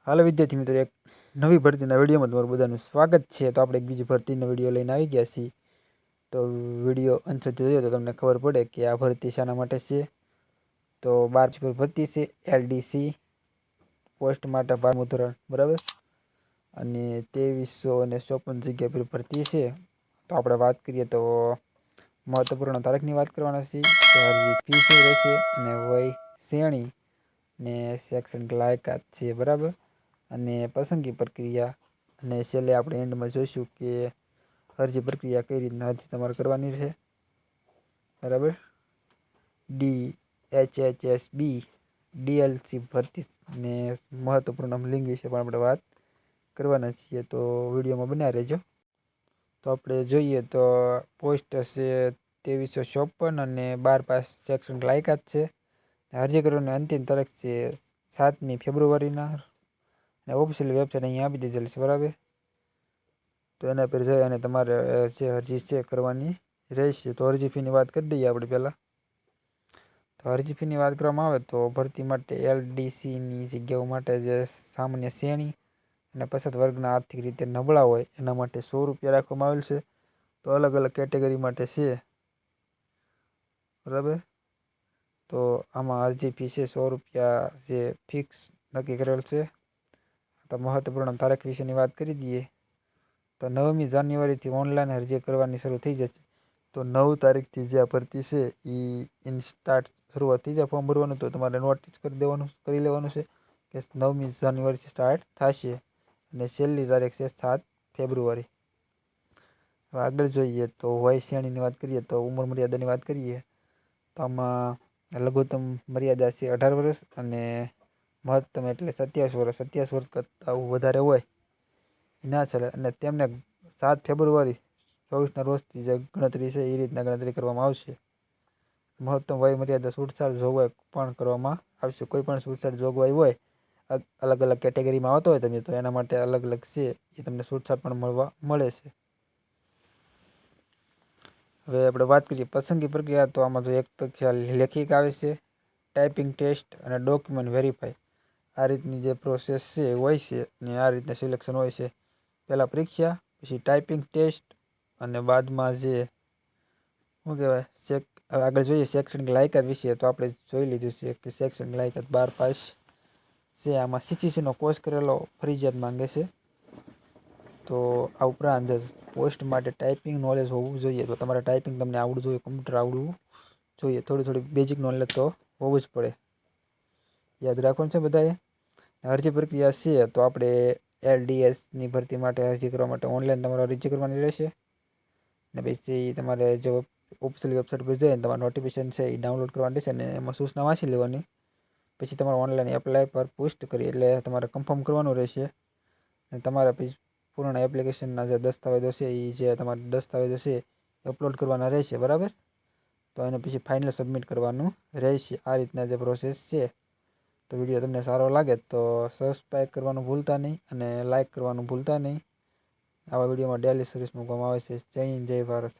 હાલો વિદ્યાર્થી મિત્રો, એક નવી ભરતીના વિડીયોમાં તમારું બધાનું સ્વાગત છે। તો આપણે એક બીજી ભરતીનો વિડીયો લઈને આવી ગયા છીએ। તો વિડીયો અંત સુધી જોયો તો તમને ખબર પડે કે આ ભરતી શાના માટે છે। તો 12 પર ભરતી છે એલડીસી પોસ્ટ માટે 12મું ધોરણ, બરાબર। અને 2354 જગ્યા પર ભરતી છે। તો આપણે વાત કરીએ તો મહત્વપૂર્ણ તારીખની વાત કરવાના છીએ કે અરજી ફી શું રહેશે અને વય શ્રેણી ને શૈક્ષણિક લાયકાત છે, બરાબર। અને પસંદગી પ્રક્રિયા અને છેલ્લે આપણે એન્ડમાં જોઈશું કે અરજી પ્રક્રિયા કઈ રીતના અરજી તમારે કરવાની છે, બરાબર। DHHSB ડીએલસી ભરતી ને મહત્વપૂર્ણ લિંક વિશે પણ આપણે વાત કરવાના છીએ। તો વિડીયોમાં બન્યા રહેજો। તો આપણે જોઈએ તો પોસ્ટ છે 2354 અને 12 પાસ શૈક્ષણિક લાયકાત છે। અરજી કરવાની અંતિમ તારીખ છે 7મી ફેબ્રુઆરીના ને ઓફિશિયલ વેબસાઇટ અહીંયા આપી દીધેલ છે, બરાબર। તો એના પર જઈ અને તમારે જે અરજી છે કરવાની રહેશે। તો અરજી ફીની વાત કરી દઈએ આપણે પહેલાં। તો અરજી ફીની વાત કરવામાં આવે તો ભરતી માટે એલડીસીની જગ્યાઓ માટે જે સામાન્ય શ્રેણી અને પછાત વર્ગના આર્થિક રીતે નબળા હોય એના માટે 100 રૂપિયા રાખવામાં આવેલ છે। તો અલગ અલગ કેટેગરી માટે છે, બરાબર। તો આમાં અરજી ફી છે 100 રૂપિયા જે ફિક્સ નક્કી કરેલ છે। તો મહત્વપૂર્ણ તારીખ વિશેની વાત કરી દઈએ તો 9મી જાન્યુઆરીથી ઓનલાઈન અરજી કરવાની શરૂ થઈ જશે। તો 9 તારીખથી જે આ ભરતી છે એ સ્ટાર્ટ શરૂઆત થઈ જાય ફોર્મ ભરવાનું। તો તમારે નોટિસ કરી લેવાનું છે કે 9મી જાન્યુઆરીથી સ્ટાર્ટ થશે અને છેલ્લી તારીખ છે 7 ફેબ્રુઆરી। હવે આગળ જોઈએ તો વય શ્રેણીની વાત કરીએ તો ઉંમર મર્યાદાની વાત કરીએ તો આમાં લઘુત્તમ મર્યાદા છે 18 વર્ષ અને મહત્તમ એટલે 27 વર્ષ। 27 વર્ષ કરતાં વધારે હોય એ ના ચાલે અને તેમને 7 ફેબ્રુઆરી 24ના રોજથી જે ગણતરી છે એ રીતના ગણતરી કરવામાં આવશે। મહત્તમ વય મર્યાદા છૂટછાટ જોગવાઈ પણ કરવામાં આવશે। કોઈ પણ છૂટછાટ જોગવાઈ હોય અલગ અલગ કેટેગરીમાં આવતો હોય તમે તો એના માટે અલગ અલગ છે એ તમને છૂટછાટ પણ મળે છે। હવે આપણે વાત કરીએ પસંદગી પ્રક્રિયા તો આમાં જો એક પરીક્ષા લેખિત આવે છે, ટાઈપિંગ ટેસ્ટ અને ડોક્યુમેન્ટ વેરીફાઈ આ રીતની જે પ્રોસેસ છે હોય છે અને આ રીતના સિલેક્શન હોય છે। પહેલાં પરીક્ષા, પછી ટાઈપિંગ ટેસ્ટ અને બાદમાં જે શું કહેવાય આગળ જોઈએ શૈક્ષણિક લાયકાત વિશે તો આપણે જોઈ લીધું છે કે શૈક્ષણિક લાયકાત 12 પાસ છે। આમાં સીસીસીનો કોર્સ કરેલો ફરજિયાત માંગે છે। તો આ ઉપરાંત પોસ્ટ માટે ટાઈપિંગ નોલેજ હોવું જોઈએ। તો તમારે ટાઈપિંગ તમને આવડવું જોઈએ, કમ્પ્યુટર આવડવું જોઈએ, થોડી બેઝિક નોલેજ તો હોવું જ પડે, યાદ રાખવાનું છે બધાએ। અરજી પ્રક્રિયા છે તો આપણે એલડીએસની ભરતી માટે અરજી કરવા માટે ઓનલાઈન તમારે અરજી કરવાની રહેશે ને પછી તમારે જો ઓફિશિયલ વેબસાઇટ પર જઈને તમારે નોટિફિકેશન છે એ ડાઉનલોડ કરવાની રહેશે અને એમાં સૂચના વાંચી લેવાની। પછી તમારે ઓનલાઈન એપ્લાય પર પુષ્ટ કરી એટલે તમારે કન્ફર્મ કરવાનું રહેશે અને તમારે પછી પૂર્ણ એપ્લિકેશનના જે દસ્તાવેજો છે એ જે તમારા દસ્તાવેજો છે અપલોડ કરવાના રહેશે, બરાબર। તો એને પછી ફાઇનલ સબમિટ કરવાનું રહેશે। આ રીતના જે પ્રોસેસ છે। તો વિડીયો તમને સારો લાગે તો સબસ્ક્રાઈબ કરવાનું ભૂલતા નહીં અને લાઇક કરવાનું ભૂલતા નહીં। આવા વિડીયોમાં ડેલી સર્વિસ મૂકવામાં આવે છે। જય હિન્દ, જય ભારત।